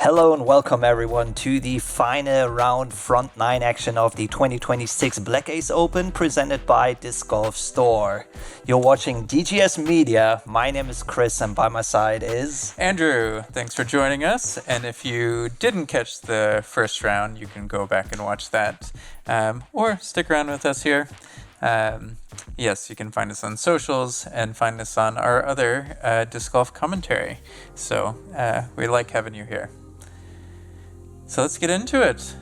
Hello and welcome everyone to the final round front nine action of the 2026 Black Ace Open presented by Disc Golf Store. You're watching DGS Media. My name is Chris and by my side is Andrew. Thanks for joining us. And if you didn't catch the first round, you can go back and watch that or stick around with us here. Yes, you can find us on socials and find us on our other disc golf commentary. So we like having you here. So let's get into it.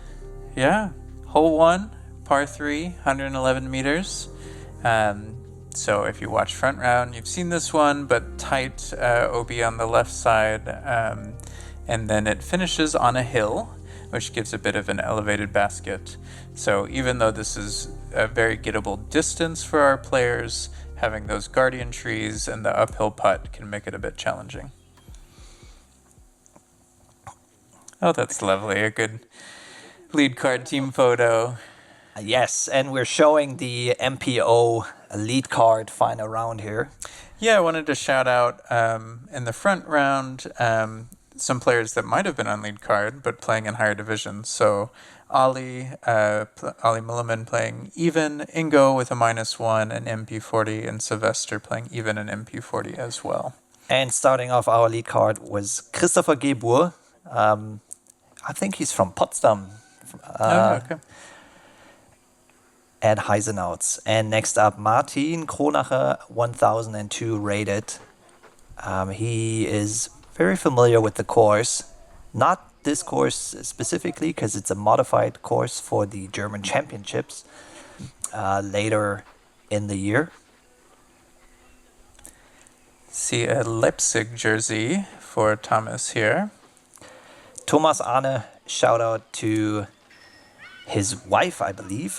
Yeah, hole one, par 3, 111 meters. So if you watch front round, you've seen this one, but tight OB on the left side. And then it finishes on a hill, which gives a bit of an elevated basket. So even though this is a very gettable distance for our players, having those guardian trees and the uphill putt can make it a bit challenging. Oh, that's lovely. A good lead card team photo. Yes, and we're showing the MPO lead card final round here. Yeah, I wanted to shout out in the front round some players that might have been on lead card but playing in higher divisions. So Ali Milliman playing even, Ingo with a -1 and MP40, and Sylvester playing even and MP40 as well. And starting off our lead card was Christopher Gebur. I think he's from Potsdam. Okay. At Heisenouts. And next up, Martin Cronacher, 1002 rated. He is very familiar with the course. Not this course specifically, because it's a modified course for the German Championships later in the year. See a Leipzig jersey for Thomas here. Thomas Ahne, shout out to his wife, I believe,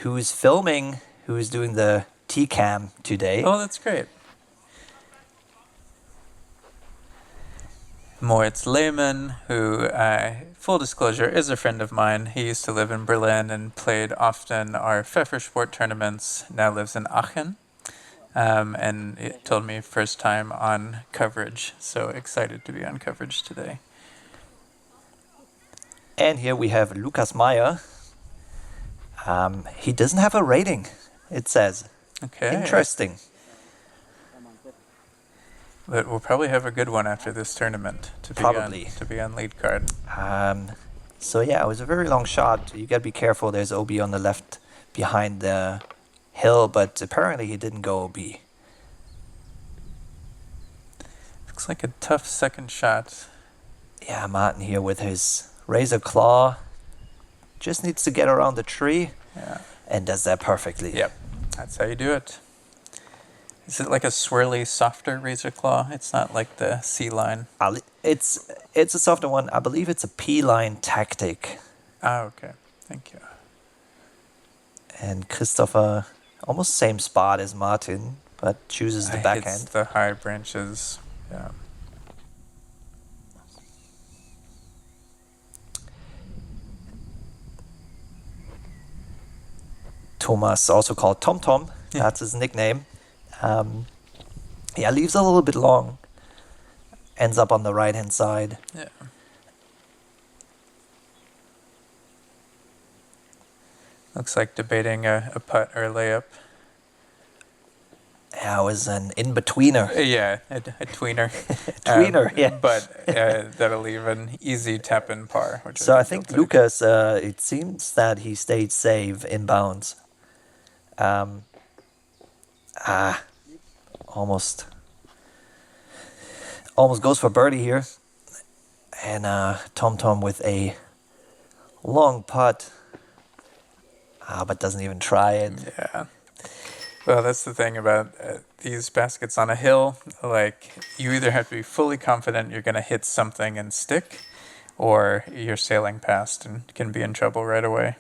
who's filming, who's doing the T-cam today. Oh, that's great. Moritz Lehmann, who, full disclosure, is a friend of mine. He used to live in Berlin and played often our Pfeffersport tournaments, now lives in Aachen. And it told me first time on coverage, so excited to be on coverage today. And here we have Lucas Meier. He doesn't have a rating, it says. Okay. Interesting. But we'll probably have a good one after this tournament to be on lead card. So yeah, it was a very long shot. You gotta be careful. There's OB on the left behind the hill, but apparently he didn't go OB. Looks like a tough second shot. Yeah, Martin here with his razor claw. Just needs to get around the tree. Yeah. And does that perfectly. Yep, that's how you do it. Is it like a swirly, softer razor claw? It's not like the C-line. It's a softer one. I believe it's a P-line tactic. Ah, okay. Thank you. And Christopher, almost same spot as Martin, but chooses the backhand. Hits the high branches. Yeah. Thomas, also called Tom Tom. That's his nickname. Leaves a little bit long. Ends up on the right-hand side. Yeah. Looks like debating a putt or a layup. Yeah, it was an in-betweener. Yeah, a tweener. Tweener, yeah. But that'll leave an easy tap-in par. Which So I think Lucas, it seems that he stayed safe inbounds. Almost goes for birdie here. And Tom Tom with a long putt. But doesn't even try it. Yeah. Well, that's the thing about these baskets on a hill. Like, you either have to be fully confident you're going to hit something and stick, or you're sailing past and can be in trouble right away.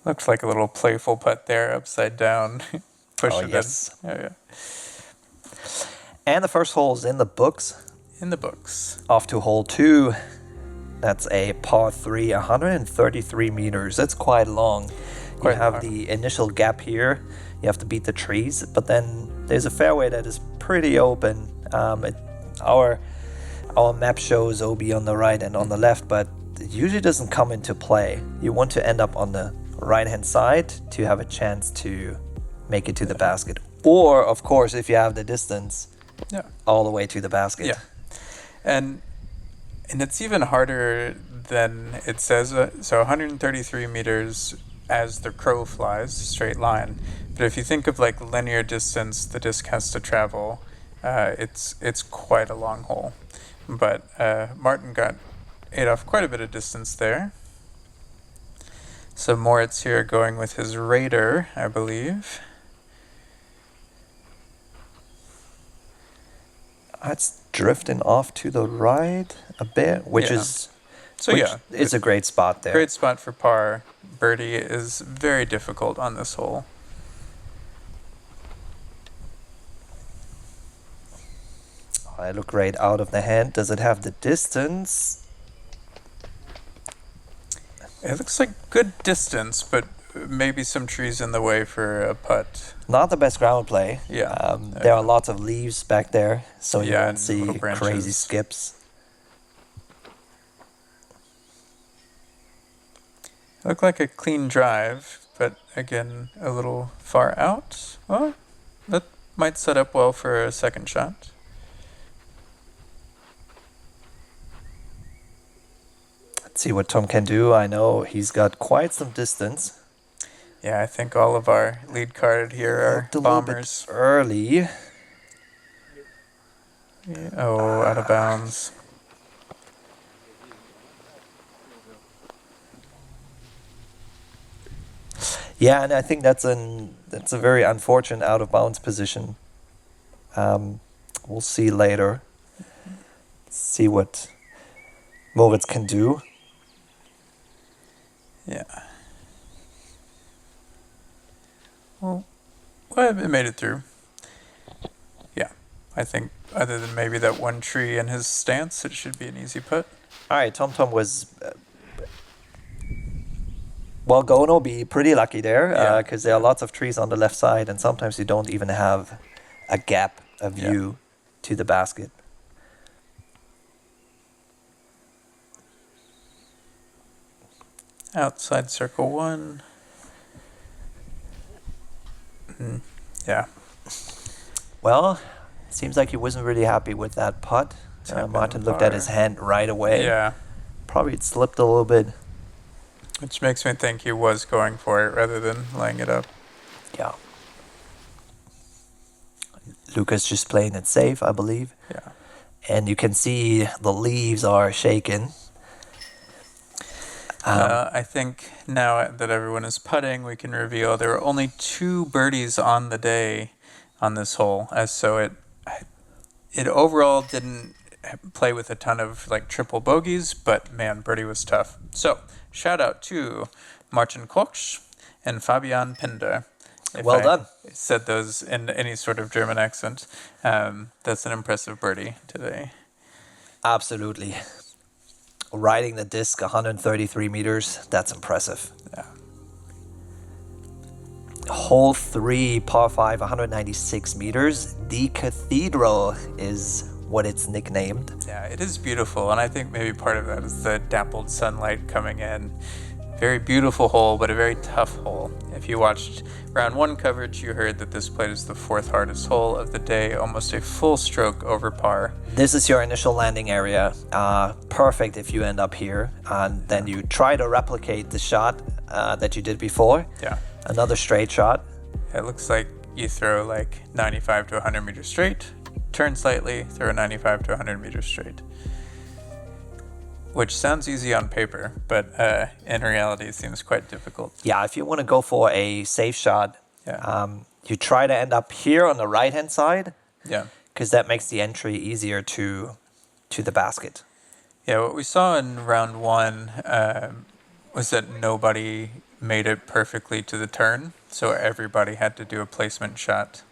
Looks like a little playful putt there, upside down. Pushing yes. it. Oh, yeah. And the first hole is in the books. In the books. Off to hole 2. That's a par 3, 133 meters. That's quite long. Quite you have long. the initial gap here. You have to beat the trees, but then there's a fairway that is pretty open. Our map shows OB on the right and on the left, but it usually doesn't come into play. You want to end up on the right-hand side to have a chance to make it to the basket. Or, of course, if you have the distance, all the way to the basket. Yeah. And it's even harder than it says. So 133 meters as the crow flies, straight line. But if you think of like linear distance the disc has to travel, it's quite a long hole. But Martin ate off quite a bit of distance there. So Moritz here going with his Raider, I believe. It's drifting off to the right a bit, which is it's a great spot there. Great spot for par. Birdie is very difficult on this hole. I look great out of the hand. Does it have the distance? It looks like good distance, but maybe some trees in the way for a putt. Not the best ground play. Yeah. There are lots of leaves back there, so you won't and see little branches. crazy skips. Looked like a clean drive, but again, a little far out. Well, that might set up well for a second shot. Let's see what Tom can do. I know he's got quite some distance. Yeah, I think all of our lead card here are bombers. A little bit early. Yeah, out of bounds. Yeah, and I think that's a very unfortunate out of bounds position. We'll see later. See what Moritz can do. Yeah. Well, it made it through. Yeah, I think other than maybe that one tree and his stance, it should be an easy putt. All right, Tom was going to be pretty lucky there because there are lots of trees on the left side, and sometimes you don't even have a gap, a view to the basket. Outside circle 1. Yeah. Well, seems like he wasn't really happy with that putt. Martin looked at his hand right away. Yeah. Probably it slipped a little bit. Which makes me think he was going for it rather than laying it up. Yeah. Lucas just playing it safe, I believe. Yeah. And you can see the leaves are shaking. I think now that everyone is putting, we can reveal there were only 2 birdies on the day on this hole. So it overall didn't play with a ton of like triple bogeys, but man, birdie was tough. So shout out to Martin Koch and Fabian Pinder. Well done. Said those in any sort of German accent. That's an impressive birdie today. Absolutely. Riding the disc 133 meters, that's impressive. Yeah. Hole 3, par 5, 196 meters. The Cathedral is what it's nicknamed. Yeah, it is beautiful, and I think maybe part of that is the dappled sunlight coming in. Very beautiful hole, but a very tough hole. If you watched round 1 coverage, you heard that this played as the 4th hardest hole of the day, almost a full stroke over par. This is your initial landing area. Perfect if you end up here. And then you try to replicate the shot that you did before. Yeah. Another straight shot. It looks like you throw like 95 to 100 meters straight, turn slightly, throw 95 to 100 meters straight. Which sounds easy on paper, but in reality it seems quite difficult. Yeah, if you want to go for a safe shot, you try to end up here on the right-hand side. Yeah. Because that makes the entry easier to the basket. Yeah, what we saw in round 1 was that nobody made it perfectly to the turn, so everybody had to do a placement shot.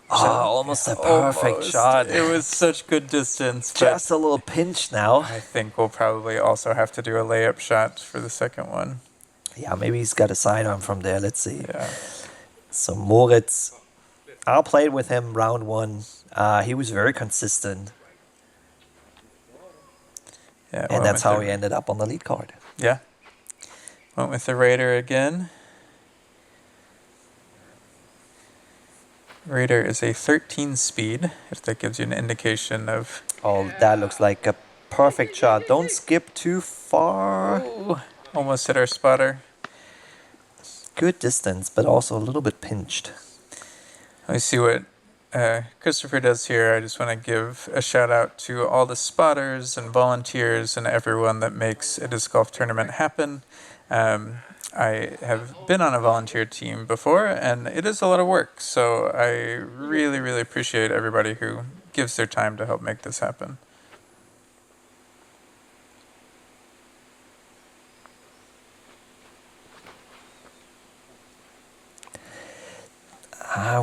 almost a perfect Almost. shot. It was such good distance. Just But a little pinch now. I think we'll probably also have to do a layup shot for the second one. Yeah, maybe he's got a sidearm from there. Let's see. Yeah. So Moritz, I played with him round one. He was very consistent. Yeah. And that's how he ended up on the lead card. Yeah. Went with the Raider again. Raider is a 13 speed, if that gives you an indication of... Oh, that looks like a perfect shot. Don't skip too far. Ooh, almost hit our spotter. Good distance, but also a little bit pinched. Let me see what Christopher does here. I just want to give a shout out to all the spotters and volunteers and everyone that makes a disc golf tournament happen. I have been on a volunteer team before, and it is a lot of work. So I really, really appreciate everybody who gives their time to help make this happen.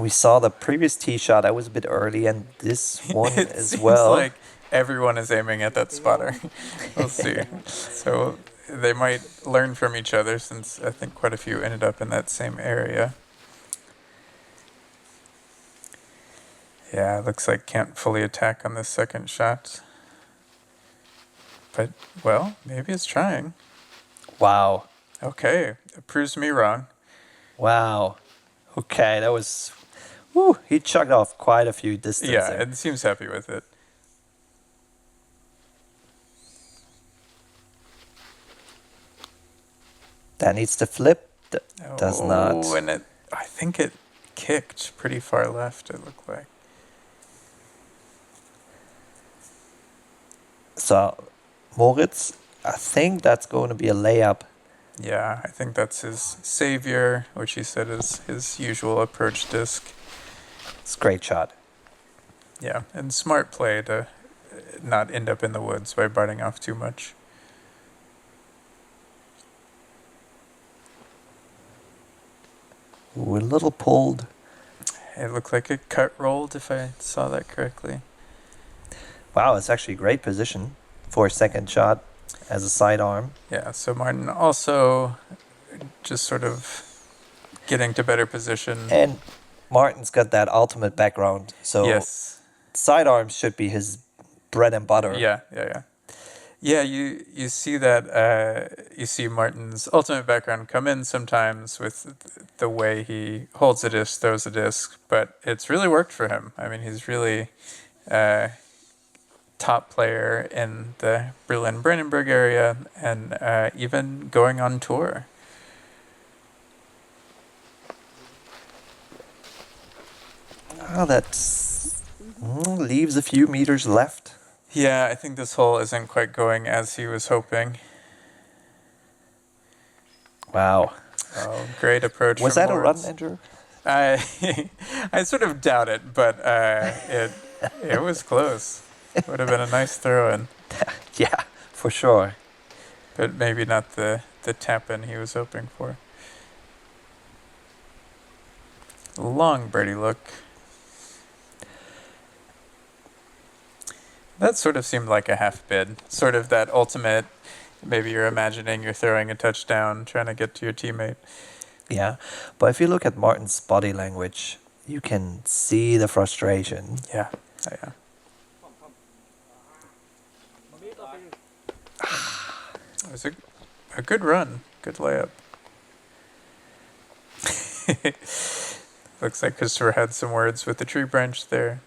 We saw the previous tee shot. I was a bit early, and this one It as seems well. like everyone is aiming at that spotter. We'll see. So they might learn from each other, since I think quite a few ended up in that same area. Yeah, it looks like can't fully attack on this second shot. But, well, maybe it's trying. Wow. Okay, it proves me wrong. Wow. Okay, that was... Whew, he chucked off quite a few distance Yeah, there. it seems happy with it. That needs to flip. Does not. Oh, and I think it kicked pretty far left, it looked like. So, Moritz, I think that's going to be a layup. Yeah, I think that's his savior, which he said is his usual approach disc. It's a great shot. Yeah, and smart play to not end up in the woods by biting off too much. Ooh, a little pulled. It looked like it cut rolled, if I saw that correctly. Wow, it's actually a great position for a second shot as a sidearm. Yeah, so Martin also just sort of getting to better position. And Martin's got that ultimate background, so Yes. sidearms should be his bread and butter. Yeah. Yeah, you see that, you see Martin's ultimate background come in sometimes with the way he holds a disc, throws a disc, but it's really worked for him. I mean, he's really top player in the Berlin-Brandenburg area, and even going on tour. That leaves a few meters left. Yeah, I think this hole isn't quite going as he was hoping. Wow. Oh, great approach. Was from that Moritz. a run, Andrew? I sort of doubt it, but it was close. Would have been a nice throw in, Yeah, for sure. but maybe not the tap in he was hoping for. Long birdie look. That sort of seemed like a half bid. Sort of that ultimate, maybe you're imagining you're throwing a touchdown, trying to get to your teammate. Yeah, but if you look at Martin's body language, you can see the frustration. Yeah. Yeah. It was a good run. Good layup. Looks like Christopher had some words with the tree branch there.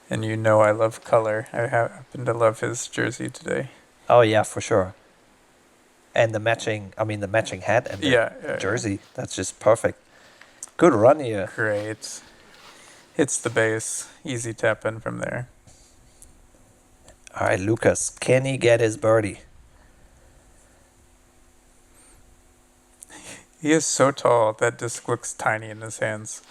And you know I love color. I happen to love his jersey today. Oh yeah, for sure. And the matching hat and the jersey. That's just perfect. Good run here. Great. Hits the base. Easy tap in from there. All right, Lucas, can he get his birdie? He is so tall. That disc looks tiny in his hands.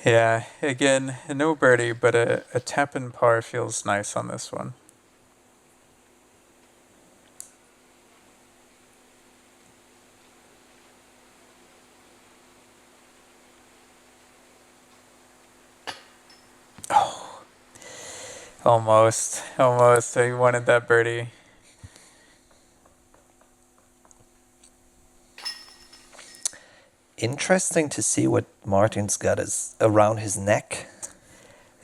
Yeah, again, no birdie, but a tap in par feels nice on this one. Almost. Almost. I wanted that birdie. Interesting to see what Martin's got around his neck.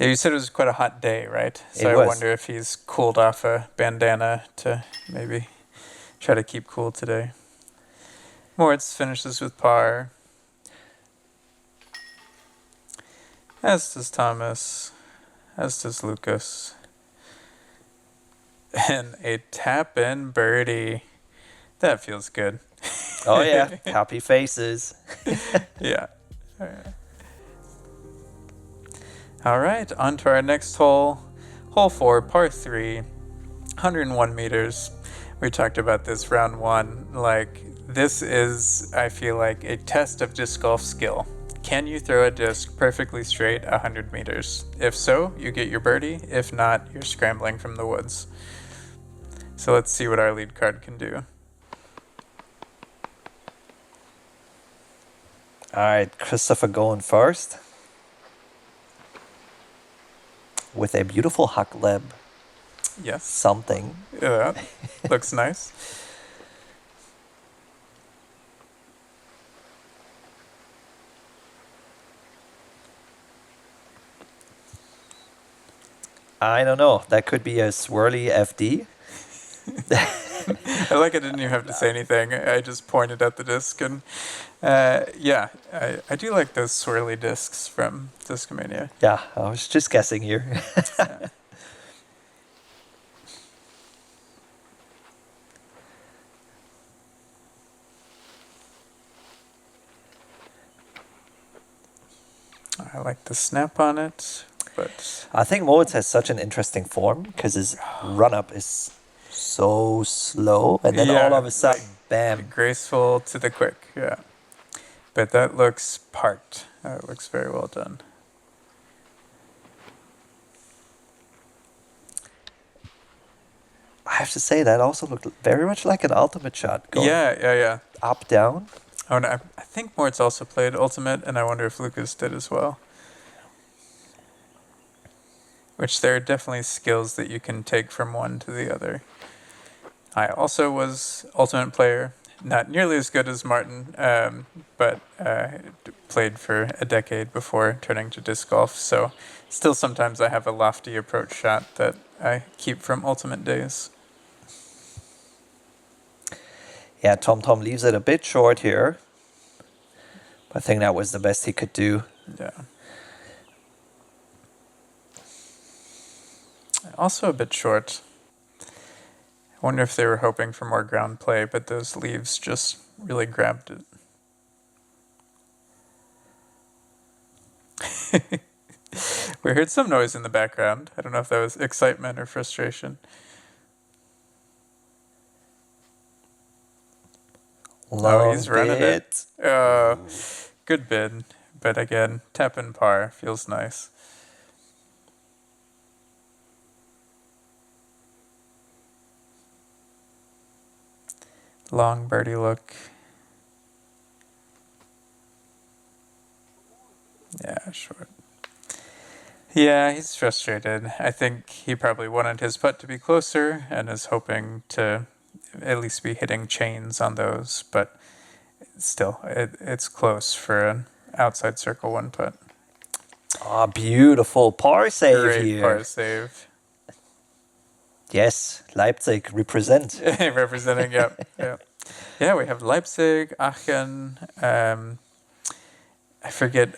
Yeah, you said it was quite a hot day, right? So It I was. wonder if he's cooled off a bandana to maybe try to keep cool today. Moritz finishes with par. As does Thomas. As does Lucas. And a tap-in birdie. That feels good. Oh yeah, happy faces. Yeah. All right, on to our next hole. Hole 4, par 3, 101 meters. We talked about this round 1. Like, this is, I feel like, a test of disc golf skill. Can you throw a disc perfectly straight 100 meters? If so, you get your birdie. If not, you're scrambling from the woods. So let's see what our lead card can do. All right, Christopher going first with a beautiful Hackleb Yes. something. Yeah, looks nice. I don't know. That could be a swirly FD. I like I didn't even have to say anything. I just pointed at the disc, and yeah, I do like those swirly discs from Discomania. Yeah, I was just guessing here. Yeah. I like the snap on it, but I think Moritz has such an interesting form because his run-up is so slow, and then all yeah, of a sudden, bam. graceful to the quick. Yeah, but that looks parked. That looks very well done. I have to say that also looked very much like an ultimate shot going Yeah. up, down. Oh, and I think Moritz also played Ultimate, and I wonder if Lucas did as well. Which there are definitely skills that you can take from one to the other. I also was Ultimate player, not nearly as good as Martin, but played for a decade before turning to disc golf. So still sometimes I have a lofty approach shot that I keep from Ultimate days. Yeah, Tom leaves it a bit short here. I think that was the best he could do. Yeah. Also a bit short. I wonder if they were hoping for more ground play, but those leaves just really grabbed it. We heard some noise in the background. I don't know if that was excitement or frustration. Long He's running bit. it. Good bid. But again, tap and par feels nice. Long birdie look. Yeah, short. Yeah, he's frustrated. I think he probably wanted his putt to be closer and is hoping to at least be hitting chains on those, but still, it's close for an outside circle one putt. Ah, beautiful par save Great here. par save. Yes, Leipzig represent. Representing, yeah. Yeah, we have Leipzig, Aachen. I forget,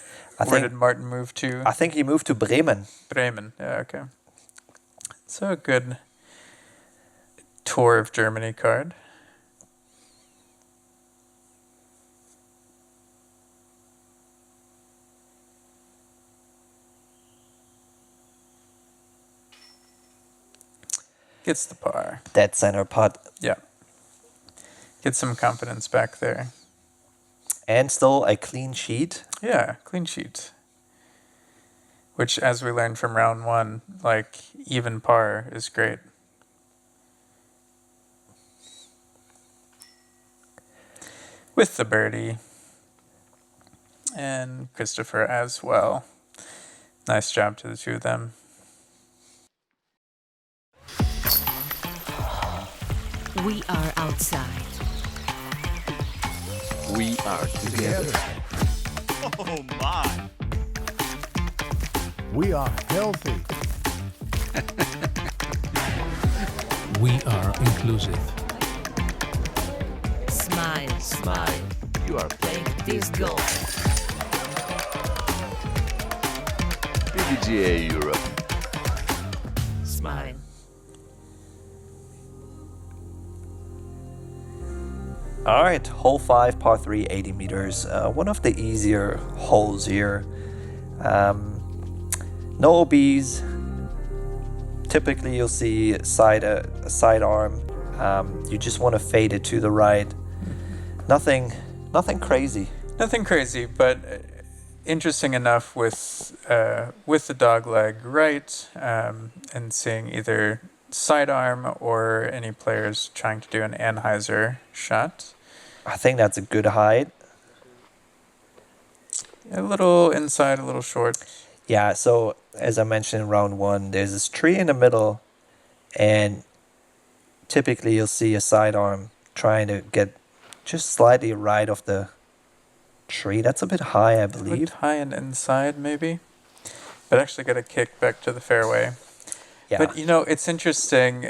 where did Martin move to? I think he moved to Bremen. Bremen, yeah, okay. So a good tour of Germany card. Gets the par. Dead center putt. Yeah. Get some confidence back there. And still a clean sheet. Yeah, clean sheet. Which, as we learned from round 1, like, even par is great. With the birdie. And Christopher as well. Nice job to the two of them. We are outside. We are together. Oh my! We are healthy. We are inclusive. Smile. Smile. You are playing This goal. PDGA Europe. Smile. All right, hole 5, par 3, 80 meters. One of the easier holes here. No OBs. Typically, you'll see a side arm. You just want to fade it to the right. Nothing crazy. Nothing crazy, but interesting enough with the dog leg right, and seeing either sidearm or any players trying to do an Anheuser shot. I think that's a good height. A little inside, a little short. Yeah, so as I mentioned in round 1, there's this tree in the middle, and typically you'll see a sidearm trying to get just slightly right of the tree. That's a bit high, I A bit believe. high and inside, maybe. But actually got a kick back to the fairway. Yeah. But, you know, it's interesting.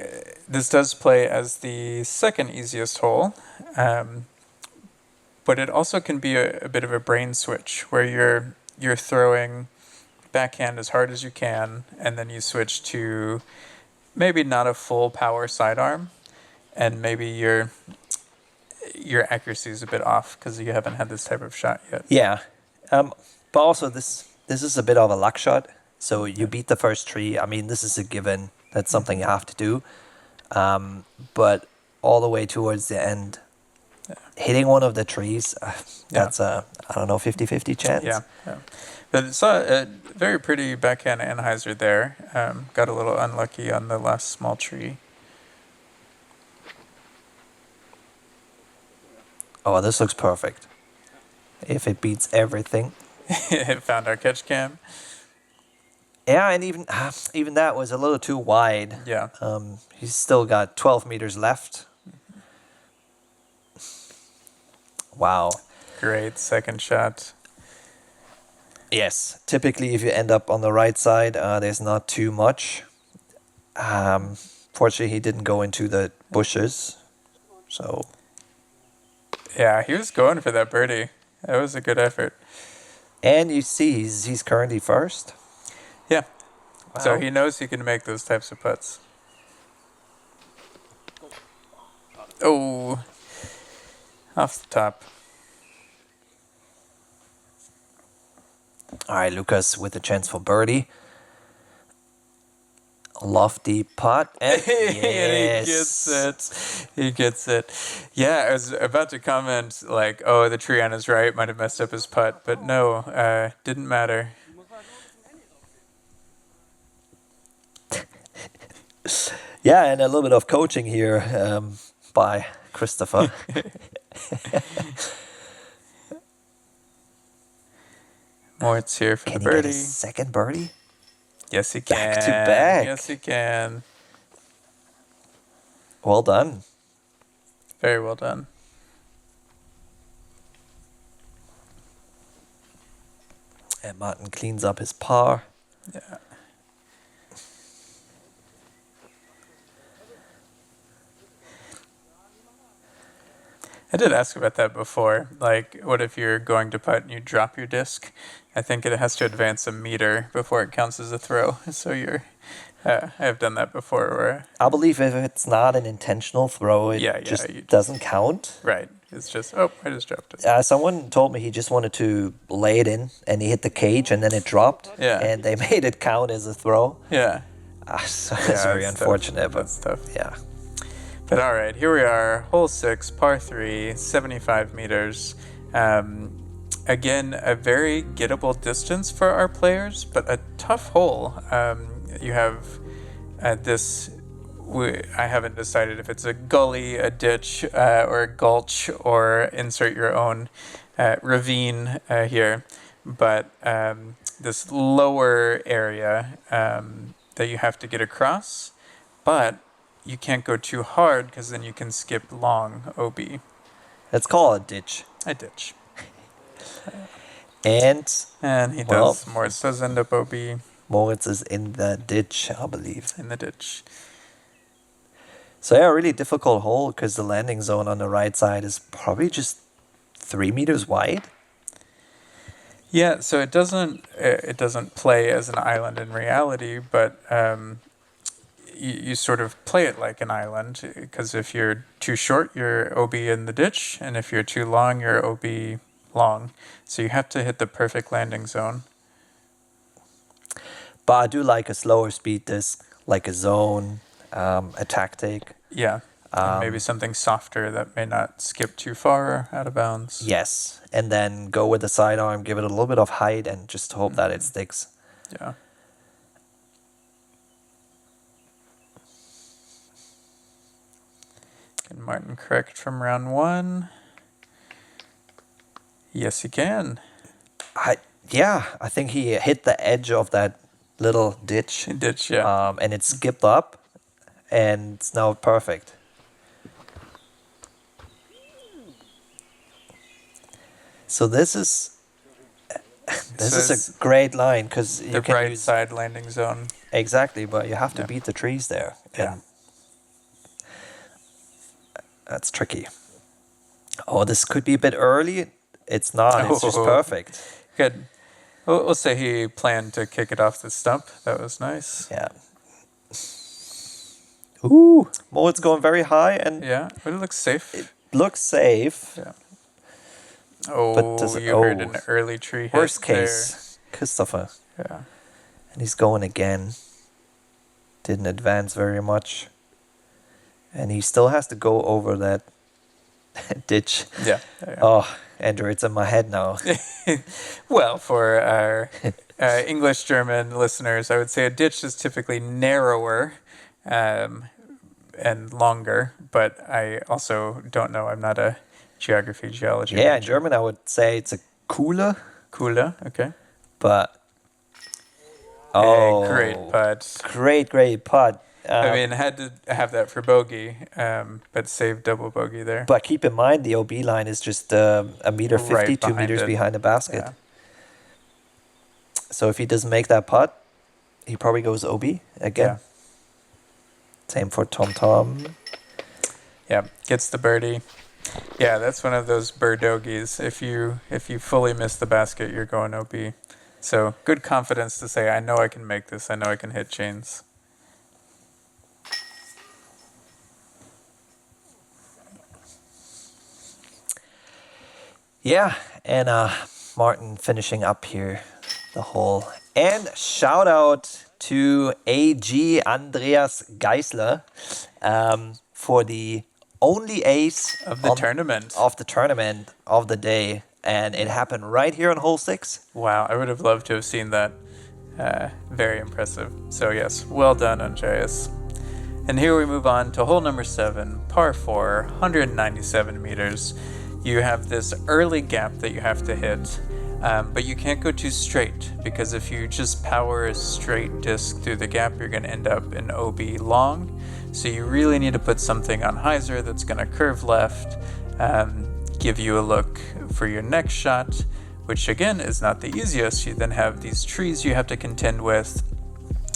This does play as the second easiest hole. But it also can be a bit of a brain switch where you're throwing backhand as hard as you can, and then you switch to maybe not a full power sidearm, and maybe your accuracy is a bit off because you haven't had this type of shot yet. Yeah. But also this is a bit of a luck shot. So you beat the first tree. I mean, this is a given. That's something you have to do. But all the way towards the end, hitting one of the trees, that's a, I don't know, 50-50 chance. Yeah. But it's a very pretty backhand Anheuser there. Got a little unlucky on the last small tree. Oh, this looks perfect. If it beats everything. Found our catch cam. Yeah, and even that was a little too wide. Yeah. He's still got 12 meters left. Wow. Great second shot. Yes, typically if you end up on the right side, there's not too much. Fortunately, he didn't go into the bushes. So, Yeah, he was going for that birdie. That was a good effort. and you see he's currently first. Yeah. So Wow. he knows he can make those types of putts. Oh, off the top. All right, Lucas with a chance for birdie. Lofty putt. And And yes. he gets it. He gets it. Yeah, I was about to comment like, oh, the tree on his right might have messed up his putt, but no, didn't matter. Yeah, and a little bit of coaching here by Christopher. Moritz here for Can the he get birdie. his second birdie? Yes, he can. Back to back. Yes, he can. Well done. Very well done. And Martin cleans up his par. Yeah. I did ask about that before. Like, what if you're going to putt and you drop your disc? I think it has to advance a meter before it counts as a throw. So I've done that before. Where I believe if it's not an intentional throw, it Yeah, just you doesn't count. right, it's just I just dropped it. Someone told me he just wanted to lay it in, and he hit the cage, and then it dropped. Yeah. And they made it count as a throw. Yeah, So Yeah, it's very that's tough. unfortunate, but That's tough. yeah. But all right, here we are, hole 6, par 3, 75 meters. Again, a very gettable distance for our players, but a tough hole. You have this. I haven't decided if it's a gully, a ditch, or a gulch, or insert your own ravine here. But this lower area that you have to get across. But you can't go too hard because then you can skip long OB. Let's call it a ditch. A ditch. And And he Well- does. Moritz does end up OB Moritz is in the ditch, I believe. in the ditch. So yeah, really difficult hole because the landing zone on the right side is probably just 3 meters wide. Yeah, so it doesn't play as an island in reality, but you sort of play it like an island because if you're too short, you're OB in the ditch, and if you're too long, you're OB long. So you have to hit the perfect landing zone. But I do like a slower speed disc, like a zone, a tactic. Yeah, and maybe something softer that may not skip too far out of bounds. Yes, and then go with the sidearm, give it a little bit of height, and just hope that it sticks. Yeah. Can Martin correct from round 1? Yes, he can. I think he hit the edge of that little ditch, Ditch, yeah. and it skipped up, and it's now perfect. So this is Says a great line because the you can right use side landing zone. exactly, but you have to Yeah. beat the trees there. Yeah. And that's tricky. Oh, this could be a bit early. It's not. It's just Oh. perfect. Good. We'll say he planned to kick it off the stump. That was nice. Yeah. Ooh, Moritz going very high and Yeah, but it looks safe. looks safe. Yeah. Oh, does it- you heard an oh. early tree hit Worst case, Christopher. there. Yeah. And he's going again. Didn't advance very much. And he still has to go over that ditch. Yeah. Yeah. Oh, Andrew, it's in my head now. Well, for our English-German listeners, I would say a ditch is typically narrower and longer, but I also don't know. I'm not a geology. Yeah, in major. German I would say it's a Kuhle, Cooler, okay. but Great putt. great putt. I mean, had to have that for bogey, but saved double bogey there. But keep in mind the OB line is just a meter 50, Right 2 behind meters it. behind the basket. Yeah. So if he doesn't make that putt, he probably goes OB again. Yeah. Same for Tom. Yeah, gets the birdie. Yeah, that's one of those birdogies. If you fully miss the basket, you're going OB. So good confidence to say, I know I can make this. I know I can hit chains. Yeah, and Martin finishing up here the hole. And shout out to AG Andreas Geisler for the only ace Of the tournament. of the tournament of the day. And it happened right here on hole 6. Wow, I would have loved to have seen that. Very impressive. So yes, well done, Andreas. And here we move on to hole number 7, par 4, 197 meters. You have this early gap that you have to hit, but you can't go too straight because if you just power a straight disc through the gap, you're going to end up in OB long. So you really need to put something on hyzer that's going to curve left, give you a look for your next shot, which again is not the easiest. You then have these trees you have to contend with,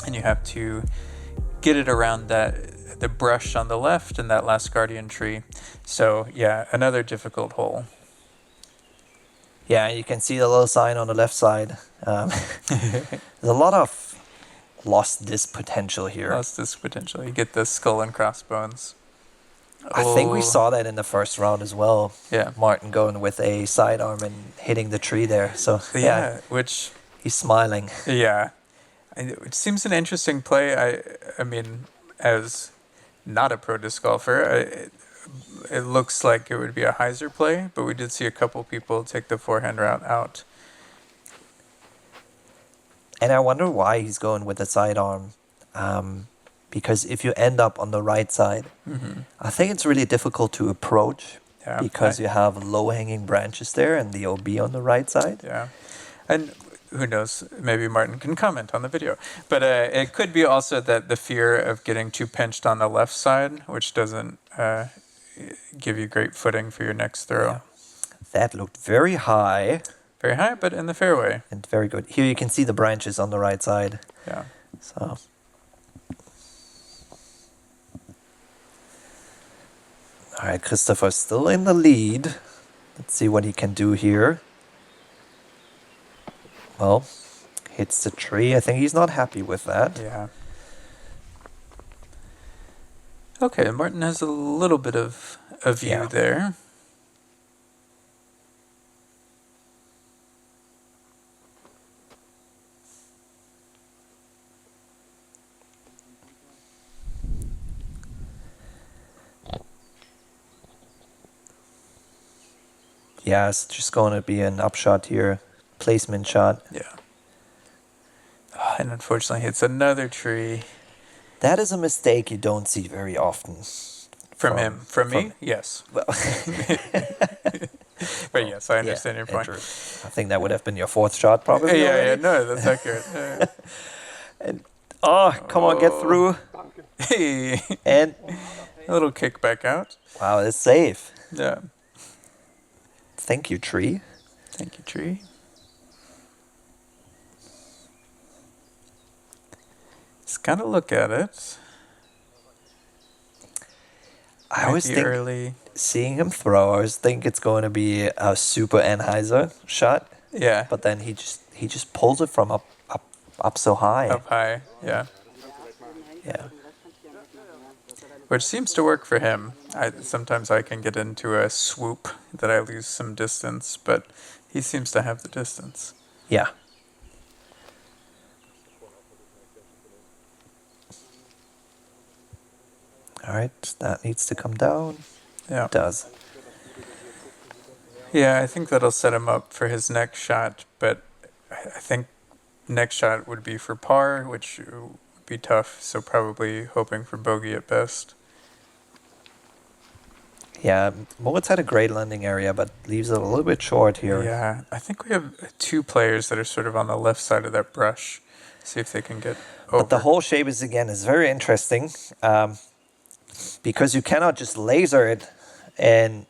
and you have to get it around the brush on the left and that last guardian tree. So yeah, another difficult hole. Yeah, you can see the little sign on the left side. There's a lot of lost disc potential here. Lost this potential. You get the skull and crossbones. I think we Oh, saw that in the first round as well. Yeah. Martin going with a sidearm and hitting the tree there. So Yeah, which he's smiling. yeah, it seems an interesting play. I mean, as not a pro disc golfer, it looks like it would be a hyzer play, but we did see a couple people take the forehand route out. And I wonder why he's going with the sidearm. Because if you end up on the right side, I think it's really difficult to approach Yeah, because you have low-hanging branches there and the OB on the right side. Yeah, and who knows? Maybe Martin can comment on the video. But it could be also that the fear of getting too pinched on the left side, which doesn't give you great footing for your next throw. Yeah. That looked very high Very high, but in the fairway. and very good. Here you can see the branches on the right side. Yeah. So. All right, Christopher's still in the lead. Let's see what he can do here. Well, hits the tree. I think he's not happy with that. Yeah. Okay, Martin has a little bit of a view Yeah. there. Yeah, it's just going to be an upshot here. Placement shot. Yeah. Oh, and unfortunately hits another tree. That is a mistake you don't see very often. From him. From me? Yes. Well, But yes, I understand your point. Andrew, I think that would have been your fourth shot, probably. Yeah, already. no, that's accurate. Oh, come on, get through. Hey, And a little kick back out. wow, it's safe. Yeah. Thank you, tree. Thank you, tree. Just gotta look at it. I Might always be think, early. seeing him throw, I always think it's going to be a super Anheuser shot, Yeah. but then he just pulls it from up so high. Up high. Yeah. Yeah. Which seems to work for him. Sometimes I can get into a swoop that I lose some distance, but he seems to have the distance. Yeah. All right, that needs to come down. Yeah. It does. Yeah, I think that'll set him up for his next shot, but I think next shot would be for par, which would be tough, so probably hoping for bogey at best. Yeah, Moritz had a great landing area, but leaves it a little bit short here. Yeah, I think we have two players that are sort of on the left side of that brush. See if they can get over. But the whole shape is very interesting, because you cannot just laser it and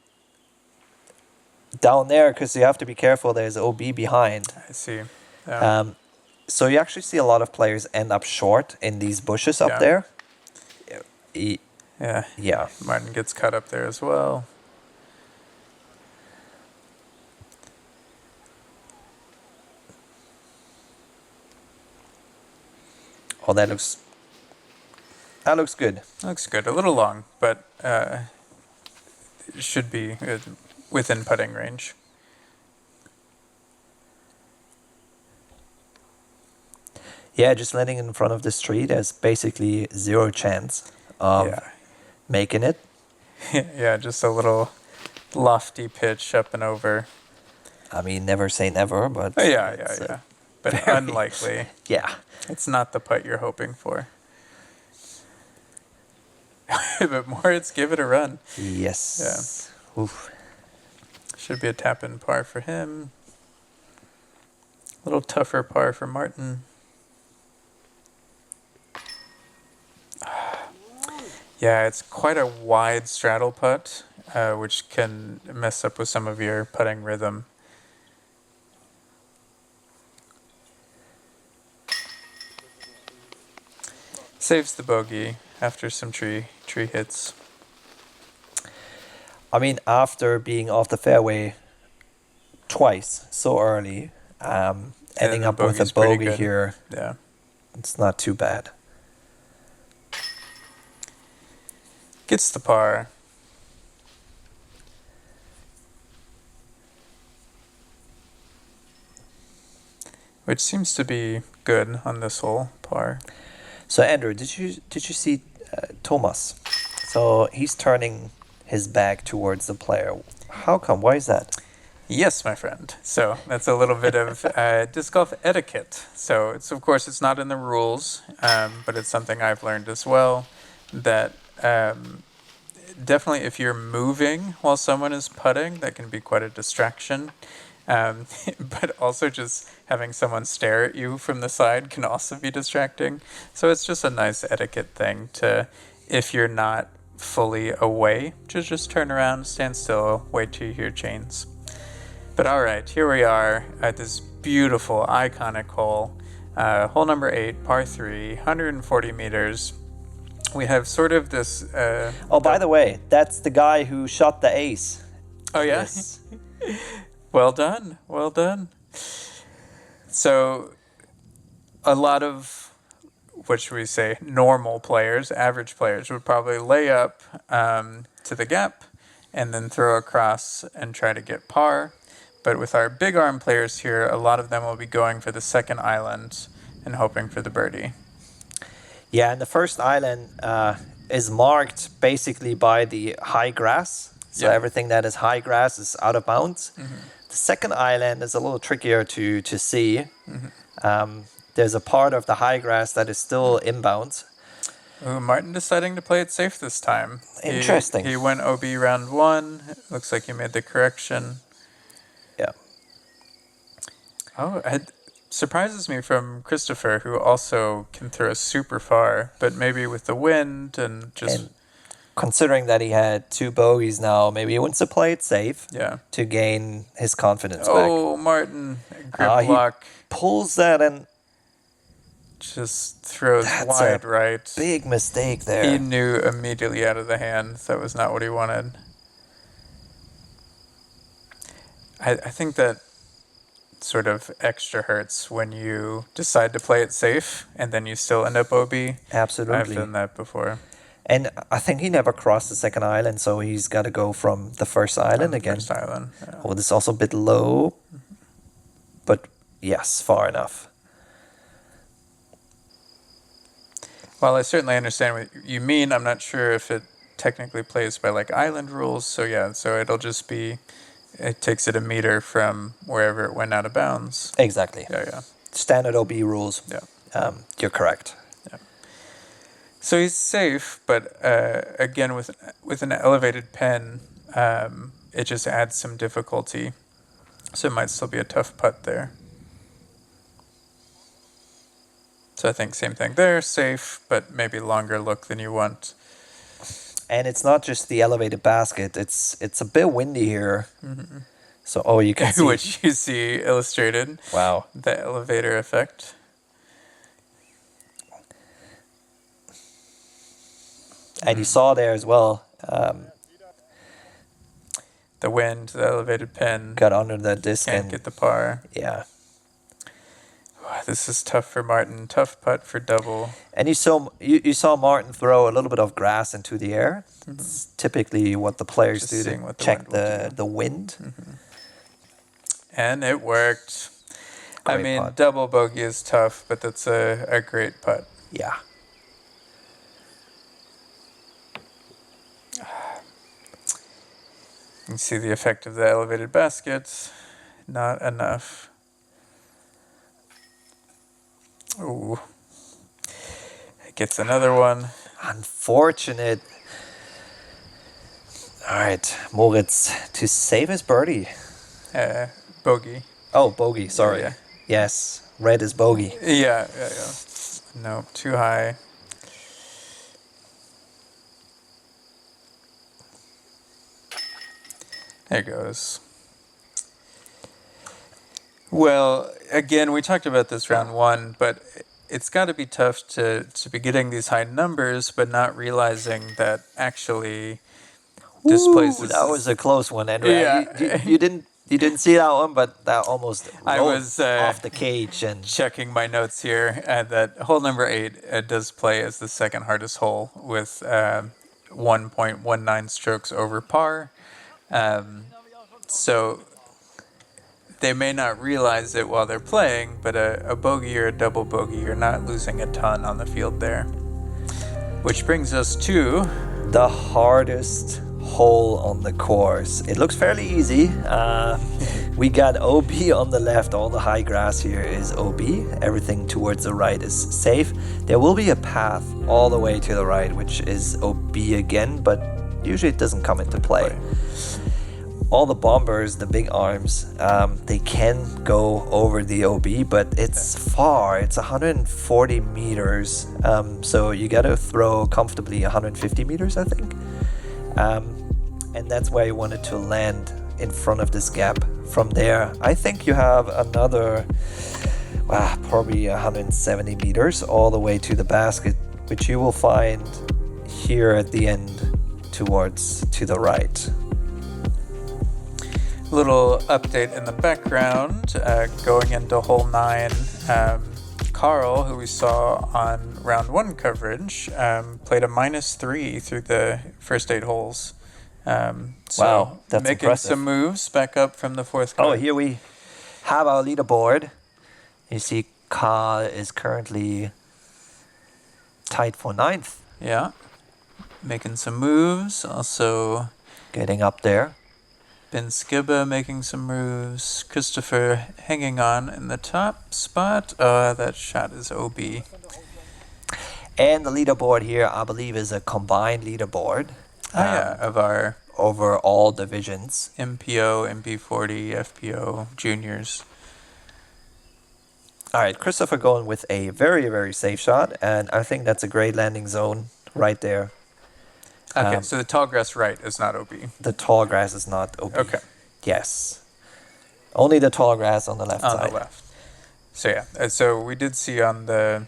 down there, because you have to be careful. There's OB behind. I see. Yeah. So you actually see a lot of players end up short in these bushes up Yeah. there. Yeah. Yeah. Martin gets cut up there as well. Oh, that looks good. Looks good. A little long, but should be within putting range. Yeah, just landing in front of this tree, there's basically zero chance of Yeah. making it. Yeah, just a little lofty pitch up and over. I mean, never say never, but Oh, yeah. it's, But very- unlikely. yeah. It's not the putt you're hoping for. But Moritz, give it a run. Yes. Yeah. Oof. Should be a tap in par for him. A little tougher par for Martin. Yeah, it's quite a wide straddle putt, which can mess up with some of your putting rhythm. Saves the bogey after some tree hits. I mean, after being off the fairway twice so early, ending the up with a bogey's pretty bogey good. here, Yeah. it's not too bad. Gets the par. Which seems to be good on this hole, par. So Andrew, did you see Thomas? So he's turning his back towards the player. How come? Why is that? Yes, my friend. So that's a little bit of disc golf etiquette. So of course it's not in the rules, but it's something I've learned as well. That definitely if you're moving while someone is putting, that can be quite a distraction. But also just having someone stare at you from the side can also be distracting. So it's just a nice etiquette thing to, if you're not fully away, just turn around, stand still, wait till you hear chains. But all right, here we are at this beautiful, iconic hole. Hole number 8, par 3, 140 meters. We have sort of this... by the way, that's the guy who shot the ace. Oh, yeah? Yes. Well done. Well done. So, a lot of, what should we say, normal players, average players, would probably lay up to the gap and then throw across and try to get par. But with our big arm players here, a lot of them will be going for the second island and hoping for the birdie. Yeah, and the first island is marked basically by the high grass. So Yeah. everything that is high grass is out of bounds. The second island is a little trickier to see. There's a part of the high grass that is still inbounds. Ooh, Martin deciding to play it safe this time. Interesting. He went OB round 1. Looks like he made the correction. Yeah. Oh, it surprises me from Christopher, who also can throw super far, but maybe with the wind and just... And considering that he had 2 bogeys now, maybe he wants to play it safe yeah. to gain his confidence Oh, Martin, grip he block, back. Pulls that and just throws That's wide a right. big mistake there. He knew immediately out of the hand that was not what he wanted. I think that sort of extra hurts when you decide to play it safe and then you still end up OB. Absolutely. I've done that before. And I think he never crossed the second island, so he's got to go from the first island again. First island. Yeah. Oh, this is also a bit low, but yes, far enough. Well, I certainly understand what you mean. I'm not sure if it technically plays by like island rules. So yeah, so it'll just be, it takes it a meter from wherever it went out of bounds. Exactly. Yeah. Standard OB rules. Yeah. You're correct. So he's safe, but again, with an elevated pen, it just adds some difficulty. So it might still be a tough putt there. So I think same thing there, safe, but maybe longer look than you want. And it's not just the elevated basket. It's a bit windy here. So, you can see. Which you see illustrated. Wow. The elevator effect. And you saw there as well, The wind, the elevated pen. got under the disc Can't and get the par. yeah. This is tough for Martin. Tough putt for double. And you saw Martin throw a little bit of grass into the air. It's typically what the players Just do seeing to what the check wind will do. the wind. And it worked. I Great mean, putt. double bogey is tough, but that's a great putt. Yeah. You can see the effect of the elevated basket. Not enough. Ooh. It gets another one. Unfortunate. All right, Moritz to save his birdie. Bogey. Oh, bogey. Sorry. Yeah. Yes, red is bogey. Yeah. No, too high. There goes. Well, again, we talked about this round 1, but it's got to be tough to be getting these high numbers, but not realizing that actually this place is... That was a close one, Andrew. Yeah. You didn't see that one, but that almost I rolled was, off the cage and checking my notes here, that hole number 8 does play as the second hardest hole with 1.19 strokes over par. So they may not realize it while they're playing, but a bogey or a double bogey, you're not losing a ton on the field there. Which brings us to the hardest hole on the course. It looks fairly easy. We got OB on the left. All the high grass here is OB. Everything towards the right is safe. There will be a path all the way to the right, which is OB again, but usually it doesn't come into play. all the bombers, the big arms, they can go over the OB, but it's far. It's 140 meters. So you got to throw comfortably 150 meters, I think. And that's why you wanted to land in front of this gap. From there, I think you have another, probably 170 meters all the way to the basket, which you will find here at the end to the right. Little update in the background, going into hole 9, Carl, who we saw on round 1 coverage, played a -3 through the first 8 holes. Wow, that's making impressive. some moves back up from the 4th card. Oh, here we have our leaderboard. You see Carl is currently tied for 9th, Yeah, making some moves. Also, getting up there. Ben Skibba making some moves. Christopher hanging on in the top spot. That shot is OB. And the leaderboard here, I believe, is a combined leaderboard. Of our Over all divisions. MPO, MP40, FPO, juniors. All right, Christopher going with a very, very safe shot, and I think that's a great landing zone right there. Okay, so the tall grass right is not OB. The tall grass is not OB. Okay. Yes. Only the tall grass on the left On side. the left. So yeah, so we did see on the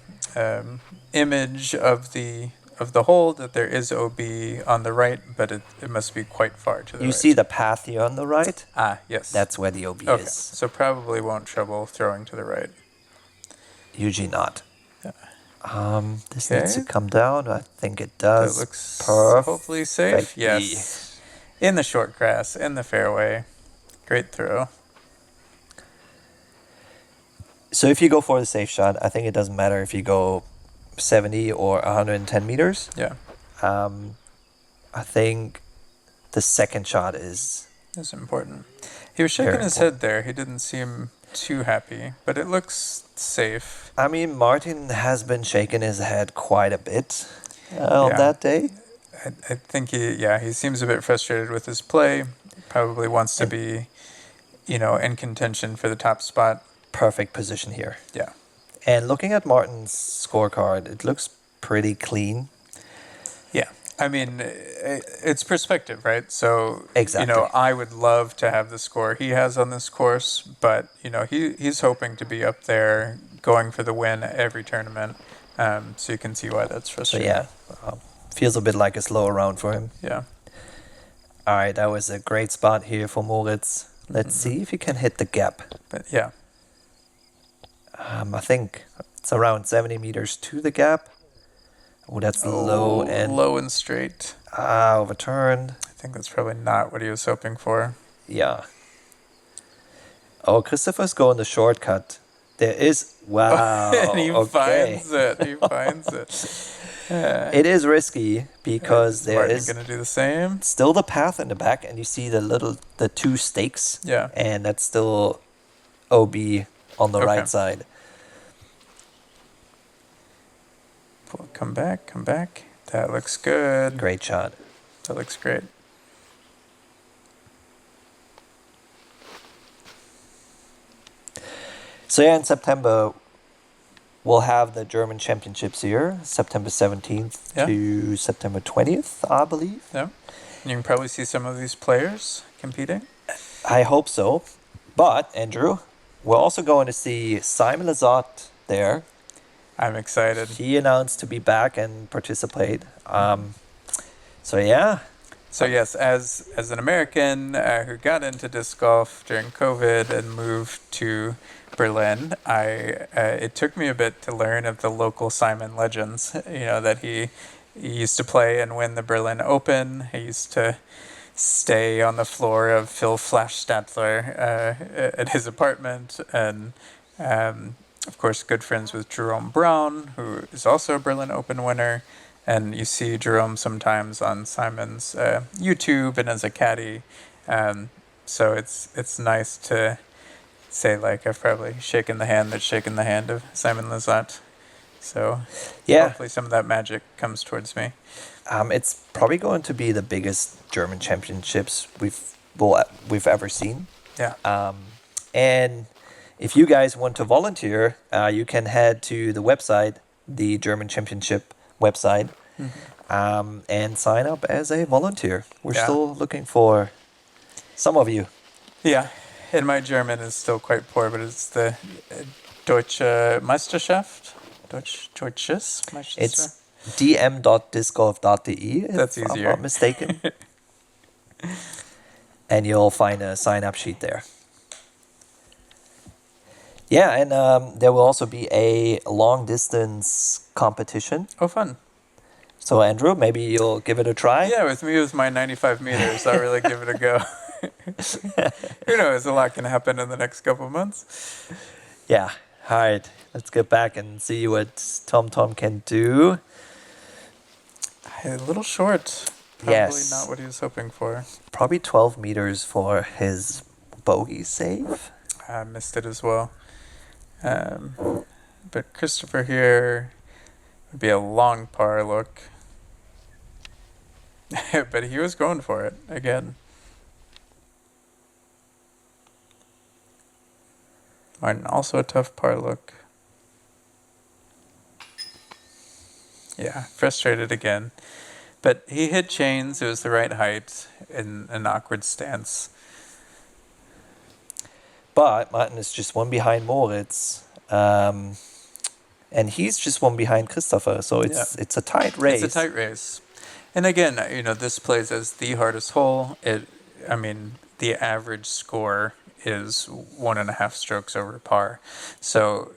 image of the hole that there is OB on the right, but it must be quite far to the right. You see the path here on the right? Yes. That's where the OB okay. is. So probably won't trouble throwing to the right. Usually not. Yeah. This Okay. needs to come down. I think it does. That looks perfectly. hopefully safe. Yes. In the short grass, in the fairway. Great throw. So if you go for the safe shot, I think it doesn't matter if you go 70 or 110 meters. Yeah. I think the second shot is That's important. He was shaking Very his head there. He didn't seem too happy, but it looks safe. I mean, Martin has been shaking his head quite a bit on Yeah. that day. I think he seems a bit frustrated with his play. Probably wants to be, in contention for the top spot. Perfect position here. Yeah. And looking at Martin's scorecard, it looks pretty clean. Yeah. I mean, it's perspective, right? So, Exactly. I would love to have the score he has on this course, but, he's hoping to be up there going for the win every tournament. So you can see why that's So frustrating. yeah, feels a bit like a slower round for him. Yeah. All right, that was a great spot here for Moritz. Let's see if he can hit the gap. But yeah. I think it's around 70 meters to the gap. Oh, that's low and low and straight. overturned. I think that's probably not what he was hoping for. Yeah. Oh, Christopher's going the shortcut. There is wow. And he okay. finds it. He finds it. It is risky because there Martin is gonna do the same. still the path in the back, and you see the two stakes. Yeah. And that's still OB on the Okay. right side. Come back. That looks good. Great shot. That looks great. So yeah, in September we'll have the German Championships here, September 17th Yeah. to September 20th, I believe. Yeah. You can probably see some of these players competing. I hope so. But, Andrew, we're also going to see Simon Lizotte there. I'm excited. He announced to be back and participate. So yeah, So yes, as an American who got into disc golf during COVID and moved to Berlin, it took me a bit to learn of the local Simon legends. That he used to play and win the Berlin Open. He used to stay on the floor of Phil Flash Statler at his apartment, and of course, good friends with Jerome Brown, who is also a Berlin Open winner. And you see Jerome sometimes on Simon's YouTube and as a caddy. So it's nice to say, like, I've probably shaken the hand that's shaken the hand of Simon Lizotte. So yeah. hopefully some of that magic comes towards me. It's probably going to be the biggest German championships we've ever seen. Yeah. And if you guys want to volunteer, you can head to the website, the German Championship website, and sign up as a volunteer. We're Yeah. still looking for some of you. Yeah. And my German is still quite poor, but it's the Deutsche Meisterschaft. Deutsches Meisterschaft. It's dm.discgolf.de, if That's I'm easier. not mistaken. And you'll find a sign-up sheet there. Yeah, and there will also be a long-distance competition. Oh, fun. So, Andrew, maybe you'll give it a try? Yeah, with me, with my 95 meters, I'll really give it a go. Who knows? A lot can happen in the next couple of months. Yeah. All right. Let's get back and see what Tom can do. A little short. Probably Yes. not what he was hoping for. Probably 12 meters for his bogey save. I missed it as well. But Christopher here would be a long par look. But he was going for it again. Martin, also a tough par look. Yeah, frustrated again. But he hit chains. It was the right height in an awkward stance. But Martin is just one behind Moritz. And he's just one behind Christopher. So it's a tight race. It's a tight race. And again, this plays as the hardest hole. The average score is 1.5 strokes over par. So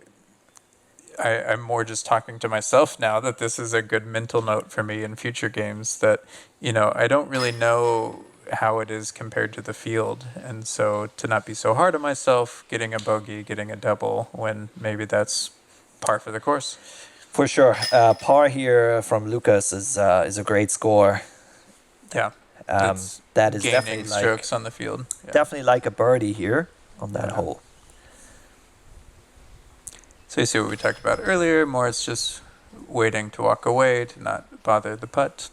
I'm more just talking to myself now that this is a good mental note for me in future games that, I don't really know how it is compared to the field. And so to not be so hard on myself, getting a bogey, getting a double, when maybe that's par for the course. For sure. Par here from Lucas is a great score. Yeah. That is gaining definitely strokes on the field. Yeah. definitely like a birdie here on that hole. So you see what we talked about earlier. Moritz just waiting to walk away to not bother the putt.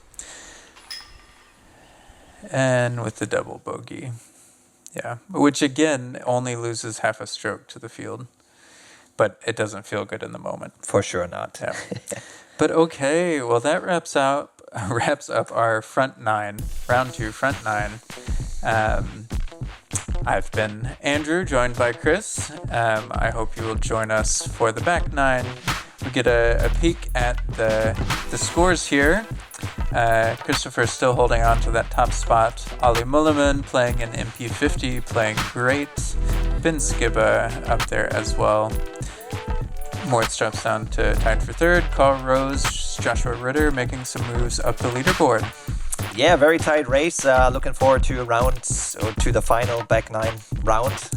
And with the double bogey. Yeah. Which again only loses half a stroke to the field. But it doesn't feel good in the moment. For sure not. Yeah. But okay, well that wraps up our front nine, round 2 front nine. I've been Andrew, joined by Chris. I hope you will join us for the back nine. We get a peek at the scores here. Christopher still holding on to that top spot. Ali Mulliman playing an MP50, playing great. Ben Skibba up there as well. Moritz drops down to tied for third. Carl Rose, Joshua Ritter making some moves up the leaderboard. Yeah, very tight race. Looking forward to the final back nine round.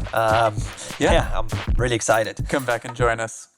Yeah, I'm really excited. Come back and join us.